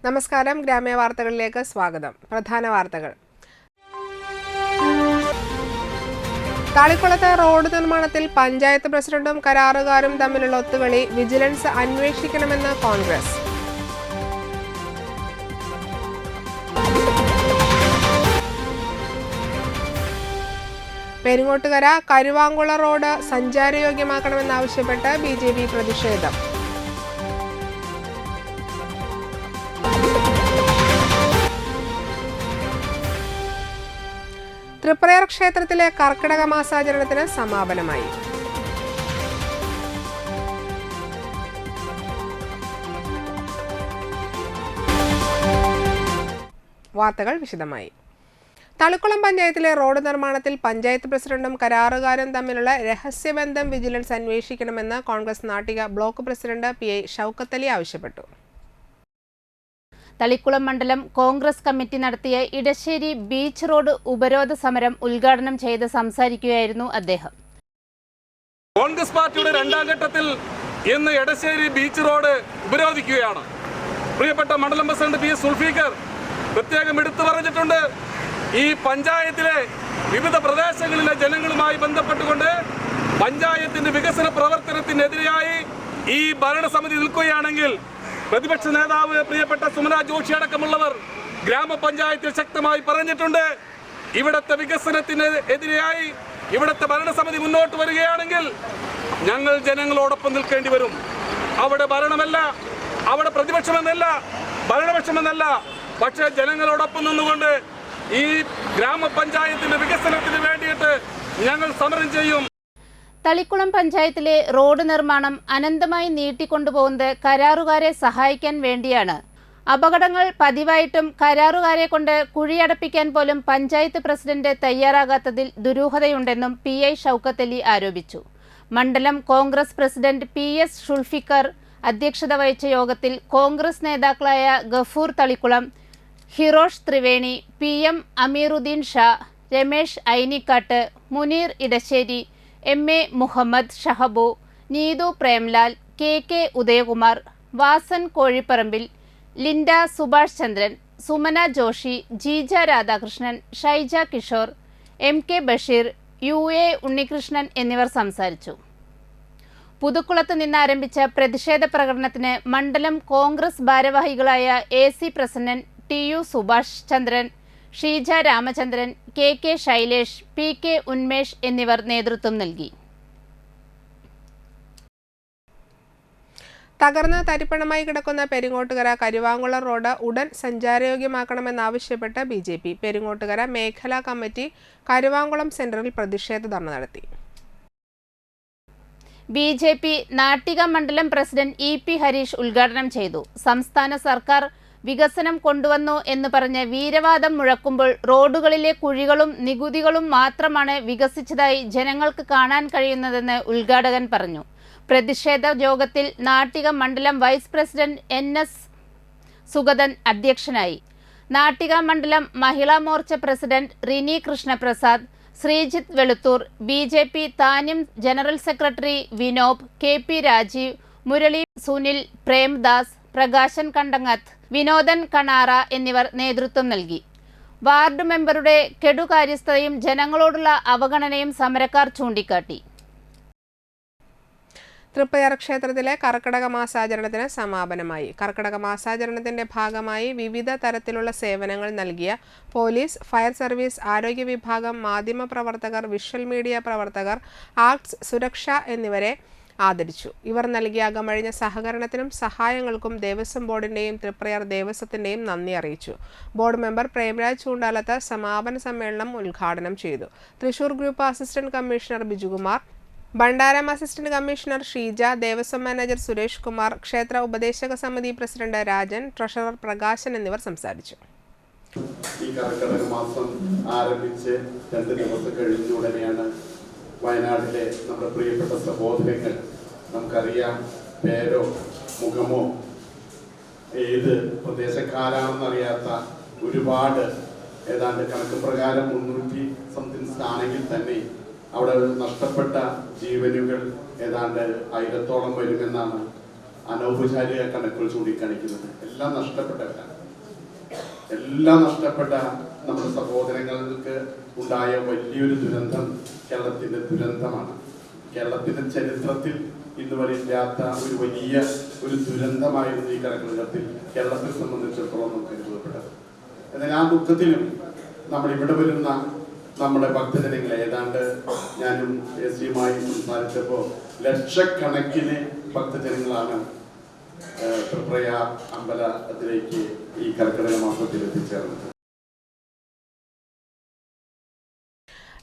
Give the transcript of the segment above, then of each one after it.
നമസ്കാരം, ഗ്രാമീയ വാർത്തകളിലേക്ക് സ്വാഗതം. പ്രധാന വാർത്തകൾ. താളിക്കുളത്ത് റോഡ് നിർമ്മാണത്തിൽ പഞ്ചായത്ത് പ്രസിഡന്റും കരാറുകാരും തമ്മിലുള്ള ഒത്തുകളി വിജിലൻസ് അന്വേഷിക്കണമെന്ന് കോൺഗ്രസ്. പെരിങ്ങോട്ടുകര കരുവാങ്കുള റോഡ് സഞ്ചാരയോഗ്യമാക്കണമെന്നാവശ്യപ്പെട്ട് BJP പ്രതിഷേധം. തൃപ്രയാർ ക്ഷേത്രത്തിലെ കർക്കിടക മാസാചരണത്തിന് സമാപനമായി. വാർത്തകൾ വിശദമായി. തളിക്കുളം പഞ്ചായത്തിലെ റോഡ് നിർമ്മാണത്തിൽ പഞ്ചായത്ത് പ്രസിഡന്റും കരാറുകാരും തമ്മിലുള്ള രഹസ്യബന്ധം വിജിലൻസ് അന്വേഷിക്കണമെന്ന് Congress Nattika block president PI Shoukath Ali ആവശ്യപ്പെട്ടു. തളിക്കുളം മണ്ഡലം കോൺഗ്രസ് കമ്മിറ്റി നടത്തിയ ഇടശ്ശേരി ബീച്ച് റോഡ് ഉപരോധ സമരം ഉദ്ഘാടനം ചെയ്ത് സംസാരിക്കുകയായിരുന്നു അദ്ദേഹം. കോൺഗ്രസ് പാർട്ടിയുടെ രണ്ടാം ഘട്ടത്തിൽ ഇന്ന് എടശ്ശേരി ബീച്ച് റോഡ് ഉപരോധിക്കുകയാണ്. പ്രിയപ്പെട്ട മണ്ഡലം പ്രസിഡന്റ് PS സുൽഫീഖർ പ്രത്യേകം എടുത്തു പറഞ്ഞിട്ടുണ്ട്, ഈ പഞ്ചായത്തിലെ വിവിധ പ്രദേശങ്ങളിലെ ജനങ്ങളുമായി ബന്ധപ്പെട്ടുകൊണ്ട് പഞ്ചായത്തിന്റെ വികസന പ്രവർത്തനത്തിനെതിരായി ഈ ഭരണസമിതി നിൽക്കുകയാണെങ്കിൽ പ്രതിപക്ഷ നേതാവ് പ്രിയപ്പെട്ട സുമന ജോഷി അടക്കമുള്ളവർ ഗ്രാമപഞ്ചായത്തിൽ ശക്തമായി പറഞ്ഞിട്ടുണ്ട്, ഇവിടുത്തെ വികസനത്തിന് എതിരായി ഇവിടുത്തെ ഭരണസമിതി മുന്നോട്ട് വരികയാണെങ്കിൽ ഞങ്ങൾ ജനങ്ങളോടൊപ്പം നിൽക്കേണ്ടി വരും. അവിടെ ഭരണമല്ല, അവിടെ പ്രതിപക്ഷമെന്നല്ല, ഭരണപക്ഷമെന്നല്ല, പക്ഷേ ജനങ്ങളോടൊപ്പം നിന്നുകൊണ്ട് ഈ ഗ്രാമപഞ്ചായത്തിന്റെ വികസനത്തിന് വേണ്ടിയിട്ട് ഞങ്ങൾ സമരം ചെയ്യും. തളിക്കുളം പഞ്ചായത്തിലെ റോഡ് നിർമ്മാണം അനന്തമായി നീട്ടിക്കൊണ്ടുപോകുന്നത് കരാറുകാരെ സഹായിക്കാൻ വേണ്ടിയാണ്. അപകടങ്ങൾ പതിവായിട്ടും കരാറുകാരെ കൊണ്ട് കുഴിയടപ്പിക്കാൻ പോലും പഞ്ചായത്ത് പ്രസിഡന്റ് തയ്യാറാകാത്തതിൽ ദുരൂഹതയുണ്ടെന്നും PI ഷൗക്കത്ത് അലി ആരോപിച്ചു. മണ്ഡലം കോൺഗ്രസ് പ്രസിഡന്റ് PS സുൽഫീഖർ അധ്യക്ഷത വഹിച്ച യോഗത്തിൽ കോൺഗ്രസ് നേതാക്കളായ Gafoor Thalikkulam, Hirosh Triveni, PM Amiruddin Shah, Ramesh Ainikkat, Muneer Edassery, MA Muhammad Shahabu, Neethu Premlal, KK Udayakumar, Vasan Kozhiparambil, Linda Subhash Chandran, Sumana Joshi, Jeeja Radhakrishnan, Shyja Kishore, MK Basheer, UA Unnikrishnan എന്നിവർ സംസാരിച്ചു. പുതുക്കുളത്ത് നിന്ന് ആരംഭിച്ച പ്രതിഷേധ പ്രകടനത്തിന് മണ്ഡലം കോൺഗ്രസ് ഭാരവാഹികളായ AC പ്രസന്നൻ, TU സുഭാഷ് ചന്ദ്രൻ, ഷീജ രാമചന്ദ്രൻ, KK ശൈലേഷ്, PK ഉന്മേഷ് എന്നിവർ നേതൃത്വം നൽകി. തകർന്ന് തരിപ്പണമായി കിടക്കുന്ന പെരിങ്ങോട്ടുകര കരുവാങ്കുള റോഡ് ഉടൻ സഞ്ചാരയോഗ്യമാക്കണമെന്നാവശ്യപ്പെട്ട് BJP പെരിങ്ങോട്ടുകര മേഖലാ കമ്മിറ്റി കരുവാങ്കുളം സെന്ററിൽ പ്രതിഷേധ ധർണ നടത്തി. BJP നാട്ടിക മണ്ഡലം പ്രസിഡന്റ് EP ഹരീഷ് ഉദ്ഘാടനം ചെയ്തു. സംസ്ഥാന സർക്കാർ വികസനം കൊണ്ടുവന്നു എന്ന് പറഞ്ഞ് വീരവാദം മുഴക്കുമ്പോൾ റോഡുകളിലെ കുഴികളും നികുതികളും മാത്രമാണ് വികസിച്ചതായി ജനങ്ങൾക്ക് കാണാൻ കഴിയുന്നതെന്ന് ഉദ്ഘാടകൻ പറഞ്ഞു. പ്രതിഷേധ യോഗത്തിൽ നാട്ടിക മണ്ഡലം വൈസ് പ്രസിഡന്റ് NS സുഗതൻ അധ്യക്ഷനായി. നാട്ടിക മണ്ഡലം Mahila Morcha president Rini Krishnaprasad, Sreejith Veluthur, BJP Thanniyam general secretary Vinob, KP Rajeev, Murali, Sunil, Premdas, Prakashan Kandangath, Vinodan Kanara എന്നിവർ നേതൃത്വം നൽകി. വാർഡ് മെമ്പറുടെ കെടുകാര്യസ്ഥതയും ജനങ്ങളോടുള്ള അവഗണനയും സമരക്കാർ ചൂണ്ടിക്കാട്ടി. തൃപ്രയാർ ക്ഷേത്രത്തിലെ കർക്കിടക മാസാചരണത്തിന് സമാപനമായി. കർക്കിടക മാസാചരണത്തിന്റെ ഭാഗമായി വിവിധ തരത്തിലുള്ള സേവനങ്ങൾ നൽകിയ പോലീസ്, ഫയർ സർവീസ്, ആരോഗ്യ വിഭാഗം, മാധ്യമ പ്രവർത്തകർ, വിഷ്വൽ മീഡിയ പ്രവർത്തകർ, ആർട്സ്, സുരക്ഷ എന്നിവരെ ആദരിച്ചു. ഇവർ നൽകിയ അകമഴിഞ്ഞ സഹകരണത്തിനും സഹായങ്ങൾക്കും ദേവസ്വം ബോർഡിന്റെയും തൃപ്രയാർ ദേവസ്വത്തിന്റെയും നന്ദി അറിയിച്ചു. ബോർഡ് മെമ്പർ പ്രേംരാജ് ചൂണ്ടാലത്ത് സമാപന സമ്മേളനം ഉദ്ഘാടനം ചെയ്തു. Thrissur group assistant commissioner Bijukumar, ഭണ്ഡാരം assistant commissioner Sheeja, Devaswom manager Suresh Kumar, ക്ഷേത്ര ഉപദേശക സമിതി പ്രസിഡന്റ് രാജൻ, ട്രഷറർ പ്രകാശൻ എന്നിവർ സംസാരിച്ചു. ഈ കർക്കിടക മാസം ആരംഭിച്ച് 2 ദിവസം കഴിഞ്ഞ ഉടനെയാണ് വയനാട്ടിലെ നമ്മുടെ പ്രിയപ്പെട്ട സഹോദരങ്ങൾ, നമുക്കറിയാം പേരോ മുഖമോ ഏത് പ്രദേശക്കാരാണെന്നറിയാത്ത ഒരുപാട്, ഏതാണ്ട് കണക്ക് പ്രകാരം 300 സ്ഥാനങ്ങളിൽ തന്നെ അവിടെ നഷ്ടപ്പെട്ട ജീവനുകൾ ഏതാണ്ട് 1000-ഓളം വരുമെന്നാണ് അനൗപചാരിക കണക്കുകൾ ചൂണ്ടിക്കാണിക്കുന്നത്. എല്ലാം നഷ്ടപ്പെട്ടവരാണ്. എല്ലാം നഷ്ടപ്പെട്ട നമ്മുടെ സഹോദരങ്ങൾക്ക് ഉണ്ടായ വലിയൊരു ദുരന്തം കേരളത്തിന്റെ ദുരന്തമാണ്. കേരളത്തിന്റെ ചരിത്രത്തിൽ ഇന്നുവരെ ഇല്ലാത്ത ഒരു വലിയ ഒരു ദുരന്തമായിരുന്നു ഈ കർക്കിടകത്തിൽ കേരളത്തെ സംബന്ധിച്ചിടത്തോളം നമുക്ക് അനുഭവപ്പെട്ടത്. എന്നാൽ ആ ദുഃഖത്തിലും നമ്മൾ ഇവിടെ വരുന്ന നമ്മുടെ ഭക്തജനങ്ങൾ ഏതാണ്ട് ഞാനും എസിയുമായി സംസാരിച്ചപ്പോൾ ലക്ഷക്കണക്കിന് ഭക്തജനങ്ങളാണ് തൃപ്രയാർ അമ്പലത്തിലേക്ക് ഈ കർക്കിടക മാസത്തിൽ എത്തിച്ചേർന്നത്.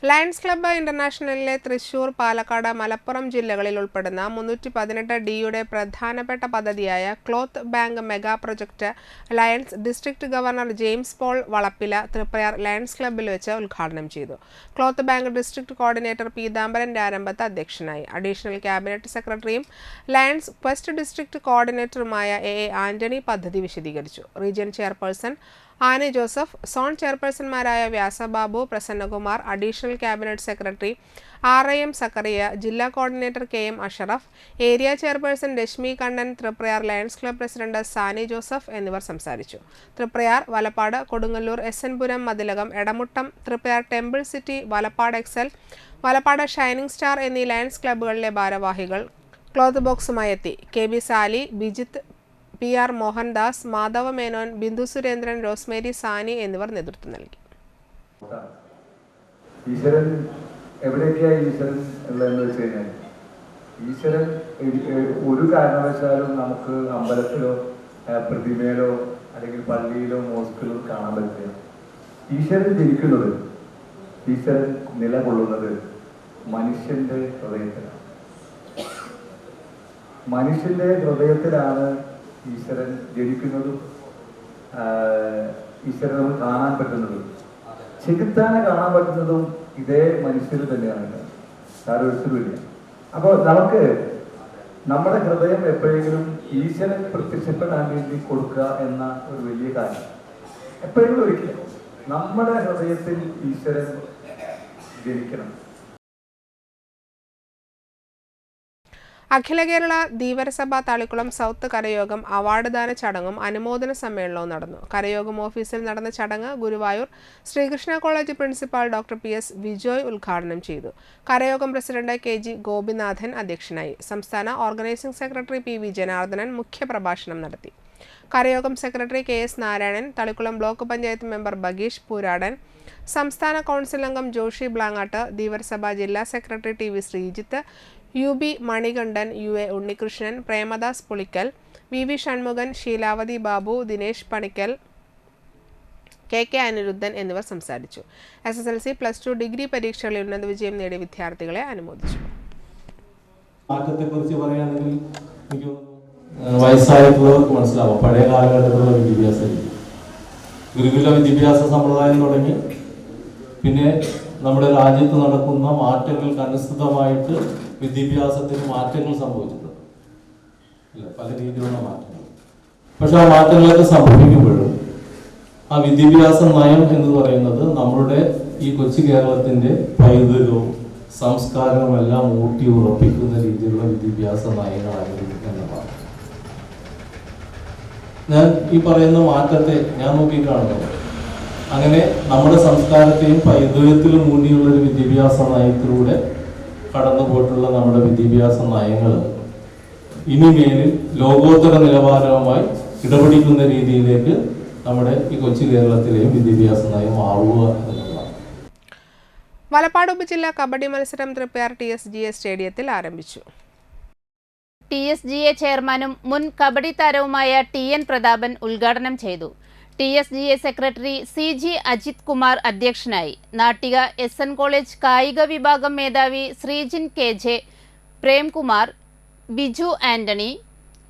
ലയൺസ് ക്ലബ്ബ് ഇന്റർനാഷണലിലെ തൃശൂർ, പാലക്കാട്, മലപ്പുറം ജില്ലകളിൽ ഉൾപ്പെടുന്ന 318D പ്രധാനപ്പെട്ട പദ്ധതിയായ cloth bank mega project lions district governor James Paul Valappila Triprayar lions ക്ലബ്ബിൽ വെച്ച് ഉദ്ഘാടനം ചെയ്തു. Cloth bank district coordinator Peethambaran Rarambath അധ്യക്ഷനായി. അഡീഷണൽ ക്യാബിനറ്റ് സെക്രട്ടറിയും lions west district കോർഡിനേറ്ററുമായ A Antony പദ്ധതി വിശദീകരിച്ചു. Region chairperson Annie Joseph, zone ചെയർപേഴ്സൺമാരായ Vyasababu, Prasannakumar, additional cabinet secretary RM Zacharia, ജില്ലാ coordinator KM Ashraf, area chairperson Rashmi Kannan, Triprayar Lions club president Sani Joseph എന്നിവർ സംസാരിച്ചു. Triprayar, Valapad, Kodungallur, SN Puram, Mathilakam, Edamuttam, Triprayar temple city, Valapad excel, Valapad shining star എന്നീ Lions ക്ലബ്ബുകളിലെ ഭാരവാഹികൾ ക്ലോത്ത് ബോക്സുമായി എത്തി. KB Sali, Bijith, PR Mohandas, Madhava Menon, Bindu Surendran, Rosemary, Sani എന്നിവർ നേതൃത്വം നൽകി. ഈശ്വരൻ എവിടെയൊക്കെയാണ് ഈശ്വരൻ ഉള്ളതെന്ന് വെച്ച് കഴിഞ്ഞാൽ ഈശ്വരൻ ഒരു കാരണവശാലും നമുക്ക് അമ്പലത്തിലോ പ്രതിമയിലോ അല്ലെങ്കിൽ പള്ളിയിലോ മോസ്കിലോ കാണാൻ പറ്റില്ല. ഈശ്വരൻ ജനിക്കുന്നത്, ഈശ്വരൻ നിലകൊള്ളുന്നത് മനുഷ്യന്റെ ഹൃദയത്തിലാണ്. മനുഷ്യന്റെ ഹൃദയത്തിലാണ് ഈശ്വരൻ ജനിക്കുന്നതും ഈശ്വരൻ നമുക്ക് കാണാൻ പറ്റുന്നതും. ചെകുത്താനെ കാണാൻ പറ്റുന്നതും ഇതേ മനുഷ്യർ തന്നെയാണ്, വേറെ ഒരിക്കലുമില്ല. അപ്പോൾ നമുക്ക് നമ്മുടെ ഹൃദയം എപ്പോഴെങ്കിലും ഈശ്വരൻ പ്രത്യക്ഷപ്പെടാൻ വേണ്ടി കൊടുക്കുക എന്ന ഒരു വലിയ കാര്യം എപ്പോഴെങ്കിലും ഒരിക്കലും നമ്മുടെ ഹൃദയത്തിൽ ഈശ്വരൻ ജനിക്കണം. അഖില കേരള ധീവരസഭ തളിക്കുളം സൗത്ത് കരയോഗം അവാർഡ് ദാന ചടങ്ങും അനുമോദന സമ്മേളനവും നടന്നു. കരയോഗം ഓഫീസിൽ നടന്ന ചടങ്ങ് Guruvayur Sreekrishna college principal doctor PS Vijoy ഉദ്ഘാടനം ചെയ്തു. കരയോഗം പ്രസിഡന്റ് KG ഗോപിനാഥൻ അധ്യക്ഷനായി. സംസ്ഥാന ഓർഗനൈസിംഗ് സെക്രട്ടറി PV ജനാർദ്ദനൻ മുഖ്യപ്രഭാഷണം നടത്തി. കരയോഗം secretary KS Narayanan, Thalikkulam block panchayat member Bageesh Pooradan, സംസ്ഥാന കൗൺസിൽ അംഗം ജോഷി ബ്ലാങ്ങാട്ട്, ധീവരസഭ ജില്ലാ secretary TV Sreejith, UB Manikandan, UA Unnikrishnan, Premadas Pulikkal, VV Shanmughan, Sheelavathi Babu, Dinesh Panikkal, KK Aniruddhan എന്നിവർ സംസാരിച്ചു. SSLC, +2, ഡിഗ്രി പരീക്ഷകളിൽ ഉന്നത വിജയം നേടിയ വിദ്യാർത്ഥികളെ അനുമോദിച്ചു. മാറ്റത്തെക്കുറിച്ച് പറയുകയാണെങ്കിൽ എനിക്ക് വയസ്സായിട്ടുള്ളവർക്ക് മനസ്സിലാവും പഴയ കാലഘട്ടത്തിലുള്ള വിദ്യാഭ്യാസം. ഗുരുകുല വിദ്യാഭ്യാസ സമ്പ്രദായം തുടങ്ങി പിന്നെ നമ്മുടെ രാജ്യത്ത് നടക്കുന്ന മാറ്റങ്ങൾക്ക് അനുസൃതമായിട്ട് വിദ്യാഭ്യാസത്തിന് മാറ്റങ്ങൾ സംഭവിച്ചിട്ടുണ്ട്. ഇല്ല, പല രീതിയിലുള്ള മാറ്റങ്ങൾ. പക്ഷെ ആ മാറ്റങ്ങളൊക്കെ സംഭവിക്കുമ്പോഴും ആ വിദ്യാഭ്യാസ നയം എന്ന് പറയുന്നത് നമ്മളുടെ ഈ കൊച്ചു കേരളത്തിന്റെ പൈതൃകവും സംസ്കാരവും എല്ലാം ഊട്ടി ഉറപ്പിക്കുന്ന രീതിയിലുള്ള വിദ്യാഭ്യാസ നയങ്ങളായിരിക്കും എന്നതാണ്. ഞാൻ ഈ പറയുന്ന മാറ്റത്തെ ഞാൻ നോക്കിക്കാണുന്നത് അങ്ങനെ നമ്മുടെ സംസ്കാരത്തെയും പൈതൃകത്തിലും ഊന്നിയുള്ള ഒരു വിദ്യാഭ്യാസ നയത്തിലൂടെ കടന്നു പോയിട്ടുള്ള നമ്മുടെ വിദ്യാഭ്യാസ നയങ്ങൾ ഇനിമേലിൽ ലോകോത്തര നിലവാരവുമായി ഇടപെടിക്കുന്ന രീതിയിലേക്ക് നമ്മുടെ ഈ കൊച്ചു കേരളത്തിലെയും വിദ്യാഭ്യാസ നയം ആവുക എന്നുള്ളതാണ്. വലപ്പാട് ഉപജില്ലാ കബഡി മത്സരം തൃപ്രയാർ TSGA സ്റ്റേഡിയത്തിൽ ആരംഭിച്ചു. TSGA ചെയർമാനും മുൻ കബഡി താരവുമായ TN പ്രതാപൻ ഉദ്ഘാടനം ചെയ്തു. TSGA secretary CG Ajith Kumar അധ്യക്ഷനായി. നാട്ടിക SN കോളേജ് കായിക വിഭാഗം മേധാവി ശ്രീജിൻ KJ, പ്രേംകുമാർ, ബിജു ആന്റണി,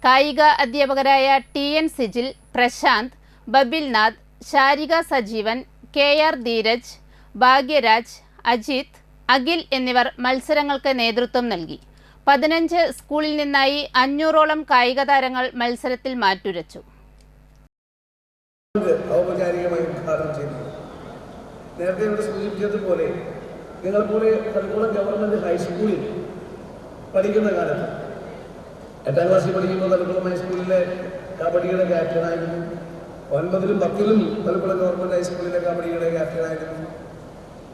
കായിക അധ്യാപകരായ TN സിജിൽ, പ്രശാന്ത്, ബബിൽനാഥ്, ശാരിക സജീവൻ, KR ധീരജ്, ഭാഗ്യരാജ്, അജിത്, അഖിൽ എന്നിവർ മത്സരങ്ങൾക്ക് നേതൃത്വം നൽകി. 15 സ്കൂളിൽ നിന്നായി 500ഓളം കായിക താരങ്ങൾ മത്സരത്തിൽ മാറ്റുരച്ചു. ഔപചാരികമായി ഉദ്ഘാടനം ചെയ്തു. നേരത്തെ ഇവിടെ സൂചിപ്പിച്ചതുപോലെ നിങ്ങളെപ്പോലെ തളിക്കുളം ഗവൺമെൻറ് ഹൈസ്കൂളിൽ പഠിക്കുന്ന കാലത്ത് 8ാം ക്ലാസ്സിൽ പഠിക്കുമ്പോൾ തളിക്കുളം ഹൈസ്കൂളിലെ കബഡിയുടെ ക്യാപ്റ്റനായിരുന്നു. 9ലും 10ലും തലക്കുളം ഗവൺമെൻറ് ഹൈസ്കൂളിലെ കബഡിയുടെ ക്യാപ്റ്റനായിരുന്നു.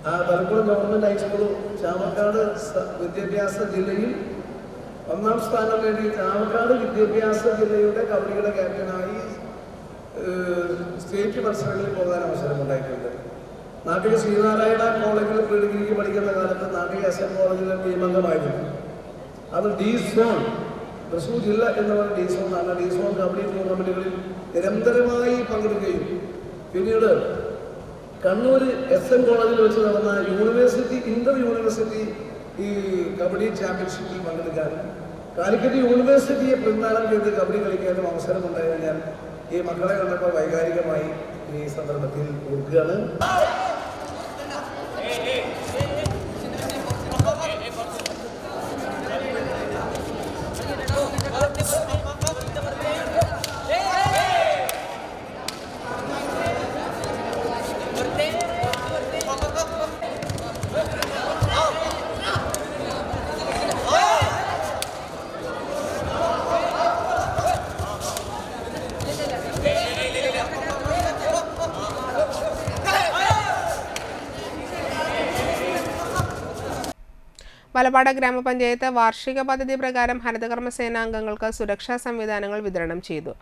ആ തലക്കുളം ഗവൺമെൻറ് ഹൈസ്കൂൾ ചാവക്കാട് വിദ്യാഭ്യാസ ജില്ലയിൽ 1ാം സ്ഥാനം നേടി ചാവക്കാട് വിദ്യാഭ്യാസ ജില്ലയുടെ കബഡിയുടെ ക്യാപ്റ്റനായി സ്റ്റേറ്റ് മത്സരങ്ങളിൽ പോകാൻ അവസരമുണ്ടായിട്ടുണ്ട്. നാട്ടിക ശ്രീനാരായണ കോളേജിൽ പ്രീ ഡിഗ്രിക്ക് പഠിക്കുന്ന കാലത്ത് നാട്ടിക SM കോളേജിലെ ടീമംഗമായിരുന്നു. അത് D-സോൺ തൃശ്ശൂർ ജില്ല എന്ന് പറയുന്ന D-സോൺ ആണ്. D-സോൺ കബഡി ടൂർണമെൻറ്റുകളിൽ നിരന്തരമായി പങ്കെടുക്കുകയും പിന്നീട് കണ്ണൂർ SM കോളേജിൽ വെച്ച് നടന്ന ഇന്റർ യൂണിവേഴ്സിറ്റി ഈ കബഡി ചാമ്പ്യൻഷിപ്പിൽ പങ്കെടുക്കാനും കാലിക്കറ്റ് യൂണിവേഴ്സിറ്റിയെ പിന്താളം ചെയ്ത് കബഡി കളിക്കാനും അവസരമുണ്ടായത് ഞാൻ ഈ മക്കളെ കണ്ടപ്പോൾ വൈകാരികമായി ഈ സന്ദർഭത്തിൽ ഓർക്കുകയാണ്. വലപ്പാട് ഗ്രാമപഞ്ചായത്ത് വാർഷിക പദ്ധതി പ്രകാരം ഹരിതകർമ്മ സേനാംഗങ്ങൾക്ക് സുരക്ഷാ സംവിധാനങ്ങൾ വിതരണം ചെയ്തു.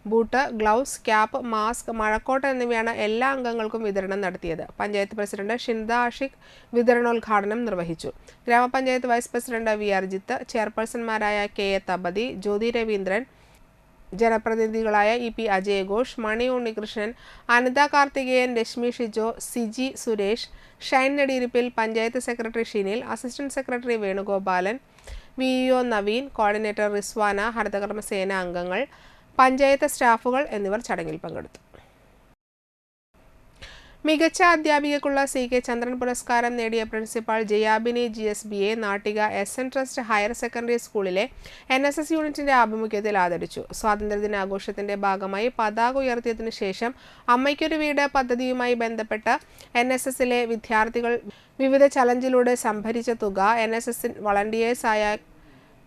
ബൂട്ട്, ഗ്ലൗസ്, ക്യാപ്പ്, മാസ്ക്, മഴക്കോട്ട് എന്നിവയാണ് എല്ലാ അംഗങ്ങൾക്കും വിതരണം നടത്തിയത്. പഞ്ചായത്ത് പ്രസിഡന്റ് ഷിൻദ ആഷിഖ് വിതരണോദ്ഘാടനം നിർവഹിച്ചു. ഗ്രാമപഞ്ചായത്ത് വൈസ് പ്രസിഡന്റ് VR ജിത്ത്, ചെയർപേഴ്സൺമാരായ KA തപതി, ജ്യോതി രവീന്ദ്രൻ, ജനപ്രതിനിധികളായ EP Ajay Ghosh, Mani Unnikrishnan, Anitha Karthikeyan, Reshmi Shijo, Siji Suresh, Shine Nediyirippil, panchayat secretary Shinil, assistant secretary Venugopalan, VEO Naveen, coordinator Rizwana, Harithakarma Sena അംഗങ്ങൾ, പഞ്ചായത്ത് സ്റ്റാഫുകൾ എന്നിവർ ചടങ്ങിൽ പങ്കെടുത്തു. മികച്ച അധ്യാപികയ്ക്കുള്ള CK ചന്ദ്രൻ പുരസ്കാരം നേടിയ പ്രിൻസിപ്പാൾ ജയാബിനി GSBയെ Nattika SN trust higher secondary സ്കൂളിലെ NSS യൂണിറ്റിന്റെ ആഭിമുഖ്യത്തിൽ ആദരിച്ചു. സ്വാതന്ത്ര്യദിനാഘോഷത്തിന്റെ ഭാഗമായി പതാക ഉയർത്തിയതിനു ശേഷം അമ്മയ്ക്കൊരു വീട് പദ്ധതിയുമായി ബന്ധപ്പെട്ട് NSSലെ വിദ്യാർത്ഥികൾ വിവിധ ചലഞ്ചിലൂടെ സംഭരിച്ച തുക NSS വളണ്ടിയേഴ്സായ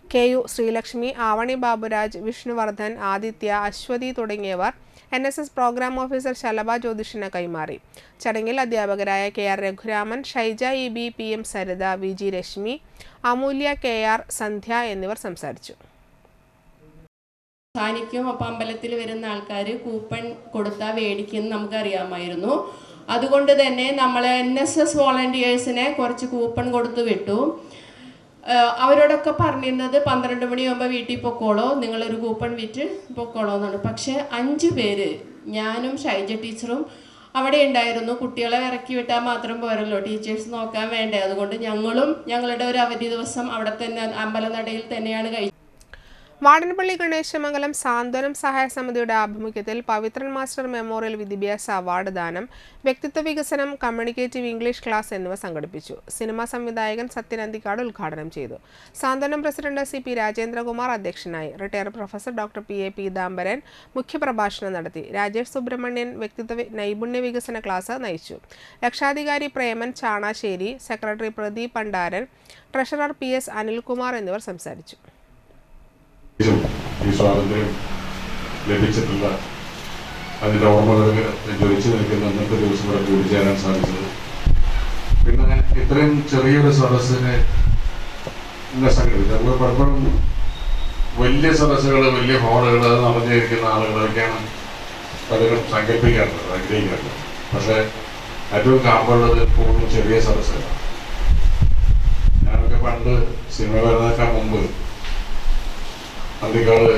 KU ശ്രീലക്ഷ്മി, ആവണി ബാബുരാജ്, വിഷ്ണുവർദ്ധൻ, ആദിത്യ, അശ്വതി തുടങ്ങിയവർ NSS പ്രോഗ്രാം ഓഫീസർ ശലഭ ജ്യോതിഷിന് കൈമാറി. ചടങ്ങിൽ അധ്യാപകരായ KR Raghuraman, Shaija EB, PM Saritha, VG Rashmi, അമൂല്യ, KR സന്ധ്യ എന്നിവർ സംസാരിച്ചു. സാനിക്കും അപ്പം അമ്പലത്തിൽ വരുന്ന ആൾക്കാർ കൂപ്പൺ കൊടുത്താൽ മേടിക്കുമെന്ന് നമുക്കറിയാമായിരുന്നു. അതുകൊണ്ട് തന്നെ നമ്മൾ NSS വോളണ്ടിയേഴ്സിനെ കുറച്ച് കൂപ്പൺ കൊടുത്തു വിട്ടു. അവരോടൊക്കെ പറഞ്ഞിരുന്നത് 12 മണിയാകുമ്പോൾ വീട്ടിൽ പൊക്കോളോ, നിങ്ങളൊരു കൂപ്പൺ വിറ്റ് പൊക്കോളോ എന്നാണ്. പക്ഷേ 5 പേര്, ഞാനും ഷൈജ ടീച്ചറും അവിടെ ഉണ്ടായിരുന്നു. കുട്ടികളെ ഇറക്കി വിട്ടാൽ മാത്രം പോരല്ലോ, ടീച്ചേഴ്സ് നോക്കാൻ വേണ്ടേ. അതുകൊണ്ട് ഞങ്ങളുടെ ഒരു അവധി ദിവസം അവിടെ തന്നെ അമ്പലനടയിൽ തന്നെയാണ് കഴിച്ചത്. വാടൻപള്ളി ഗണേശമംഗലം സാന്ത്വനം സഹായ സമിതിയുടെ ആഭിമുഖ്യത്തിൽ പവിത്രൻ മാസ്റ്റർ മെമ്മോറിയൽ വിദ്യാഭ്യാസ അവാർഡ് ദാനം, വ്യക്തിത്വ വികസനം, കമ്മ്യൂണിക്കേറ്റീവ് ഇംഗ്ലീഷ് ക്ലാസ് എന്നിവ സംഘടിപ്പിച്ചു. സിനിമാ സംവിധായകൻ സത്യൻ അന്തിക്കാട് ഉദ്ഘാടനം ചെയ്തു. സാന്ത്വനം പ്രസിഡന്റ് CP രാജേന്ദ്രകുമാർ അധ്യക്ഷനായി. Retired professor doctor PA Peethambaran മുഖ്യപ്രഭാഷണം നടത്തി. രാജേഷ് സുബ്രഹ്മണ്യൻ വ്യക്തിത്വ നൈപുണ്യ വികസന ക്ലാസ് നയിച്ചു. രക്ഷാധികാരി Preman Chanassery, secretary Pradeep പണ്ടാരൻ, treasurer PS Anilkumar എന്നിവർ സംസാരിച്ചു. ഈ സ്വാതന്ത്ര്യം ലഭിച്ചിട്ടുള്ള അതിൻ്റെ ഓർമ്മകൾ ജ്വലിച്ചു നിൽക്കുന്ന അന്നത്തെ ദിവസം ഇവിടെ കൂടിച്ചേരാൻ സാധിച്ചത്. പിന്നെ ഇത്രയും ചെറിയൊരു സദസ്സിനെ സംഘടിപ്പിച്ചു. നമ്മൾ പലപ്പോഴും വലിയ സദസ്സുകൾ, വലിയ ഹാളുകൾ, അത് നിറഞ്ഞിരിക്കുന്ന ആളുകളൊക്കെയാണ് പലരും സങ്കല്പിക്കാറുള്ളത്, ആഗ്രഹിക്കാറുള്ളത്. പക്ഷേ ഏറ്റവും കാമ്പുള്ളത് എപ്പോഴും ചെറിയ സദസ്സുകളാണ്. ഞാനൊക്കെ പണ്ട് സിനിമ വരുന്നതിനേക്കാൾ മുമ്പ് അന്തിക്കാട്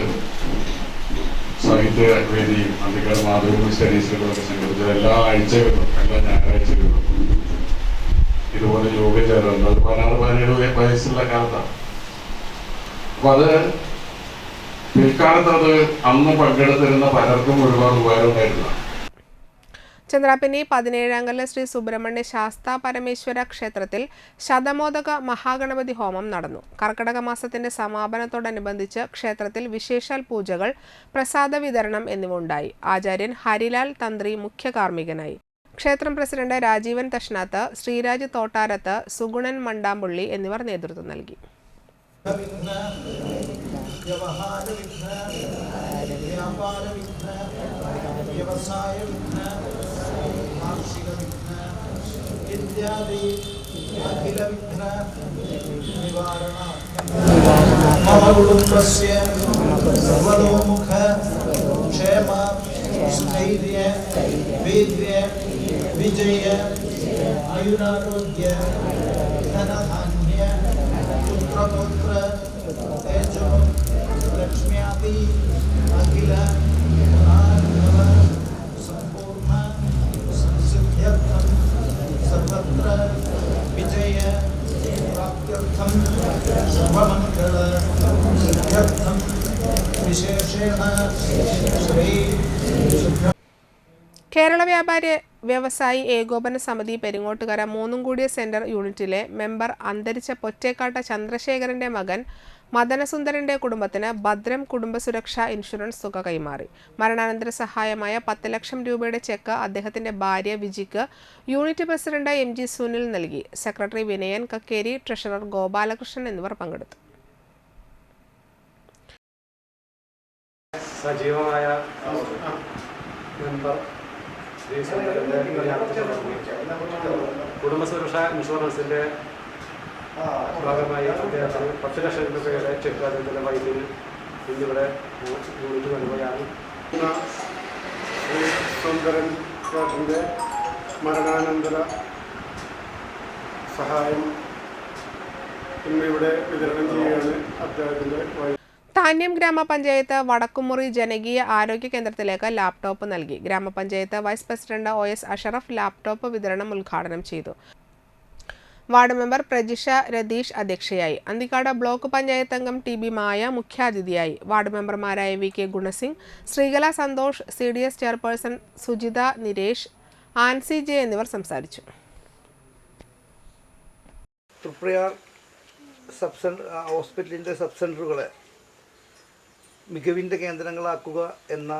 സാഹിത്യ വേദിയും അന്തിക്കാട് മാതൃഭൂമി സ്റ്റഡീസുകളൊക്കെ സംഘടിപ്പിച്ച എല്ലാ ആഴ്ചകളിലും, എല്ലാ ഞായറാഴ്ചകളിലും ഇതുപോലെ യോഗ ചേർന്നത്. അത് 16-17 വയസ്സുള്ള കാലത്താണ്. അപ്പൊ അത് പിൽക്കാലത്ത് അത് അന്ന് പങ്കെടുത്തിരുന്ന പലർക്കും ഒരുപാട് ഉപകാരം ഉണ്ടായിട്ടില്ല. ചന്ദ്രാപിന്നി 17 ശ്രീ സുബ്രഹ്മണ്യ ശാസ്താ പരമേശ്വര ക്ഷേത്രത്തിൽ ശതമോദക മഹാഗണപതി ഹോമം നടന്നു. കർക്കടക മാസത്തിന്റെ സമാപനത്തോടനുബന്ധിച്ച് ക്ഷേത്രത്തിൽ വിശേഷാൽ പൂജകൾ, പ്രസാദ വിതരണം എന്നിവ ഉണ്ടായി. ആചാര്യൻ ഹരിലാൽ തന്ത്രി മുഖ്യ കാർമ്മികനായി. ക്ഷേത്രം പ്രസിഡന്റ് രാജീവൻ തഷ്നാത്ത്, ശ്രീരാജ് തോട്ടാരത്ത്, സുഗുണൻ മണ്ടാമ്പുള്ളി എന്നിവർ നേതൃത്വം നൽകി. വ്യവസായ വിഘ്ന, കാർഷിക വിഘ്ന ഇത്യാദി അഖില വിഘ്ന നിവാരണ മമ കുടുംബസ്യ സർവതോമുഖ ക്ഷേമ സ്ഥൈര്യ വീര്യ വിജയ ആയുരാരോഗ്യ ധനധാന്യ പുത്രപുത്ര തേജോ ലക്ഷ്മ്യാദി അഖില സമ്പൂർണ്ണ സംസിദ്ധ്യർത്ഥം സർവത്ര വിജയ പ്രാപ്ത്യർത്ഥം സർവമംഗള സിദ്ധ്യർത്ഥം വിശേഷേണ ശ്രീ കേരള വ്യാപാരി വ്യവസായി ഏകോപന സമിതി പെരിങ്ങോട്ടുകര മൂന്നുംകൂടിയ സെന്റർ യൂണിറ്റിലെ മെമ്പർ അന്തരിച്ച പൊറ്റേക്കാട്ട ചന്ദ്രശേഖരന്റെ മകൻ മദനസുന്ദരന്റെ കുടുംബത്തിന് ഭദ്രം കുടുംബസുരക്ഷാ ഇൻഷുറൻസ് തുക കൈമാറി. മരണാനന്തര സഹായമായ 10 ലക്ഷം രൂപയുടെ ചെക്ക് അദ്ദേഹത്തിന്റെ ഭാര്യ വിജിക്ക് യൂണിറ്റ് പ്രസിഡന്റ് MG സുനിൽ നൽകി. സെക്രട്ടറി വിനയൻ കക്കേരി, ട്രഷറർ ഗോപാലകൃഷ്ണൻ എന്നിവർ പങ്കെടുത്തു. സജീവമായ കുടുംബസുരക്ഷാ ഇൻഷുറൻസിന്റെ ഭാഗമായി അദ്ദേഹത്തിന് 10 ലക്ഷം രൂപയുടെ ചെക്ക് അദ്ദേഹത്തിൻ്റെ വൈദ്യുതി ഇന്നിവിടെ യൂണിറ്റ് നൽകുകയാണ്. സുന്ദരൻ ചേട്ടൻ്റെ മരണാനന്തര സഹായം ഇന്നിവിടെ വിതരണം ചെയ്യുകയാണ്. അദ്ദേഹത്തിൻ്റെ താന്യം ഗ്രാമപഞ്ചായത്ത് വടക്കുമുറി ജനകീയ ആരോഗ്യ കേന്ദ്രത്തിലേക്ക് ലാപ്ടോപ്പ് നൽകി. ഗ്രാമപഞ്ചായത്ത് vice president OS Ashraf laptop വിതരണം ഉദ്ഘാടനം ചെയ്തു. വാർഡ് മെമ്പർ പ്രജിഷ രതീഷ് അധ്യക്ഷയായി. അന്തിക്കാട് ബ്ലോക്ക് പഞ്ചായത്ത് അംഗം TB മായ മുഖ്യാതിഥിയായി. വാർഡ് മെമ്പർമാരായ VK Gunasingh, Sreekala Santhosh, CDS chairperson Sujitha Niresh, Ancy J എന്നിവർ സംസാരിച്ചു. തൃപ്രയാർ ഹോസ്പിറ്റലിൻ്റെ സബ് സെൻ്ററുകളെ മികവിൻ്റെ കേന്ദ്രങ്ങളാക്കുക എന്ന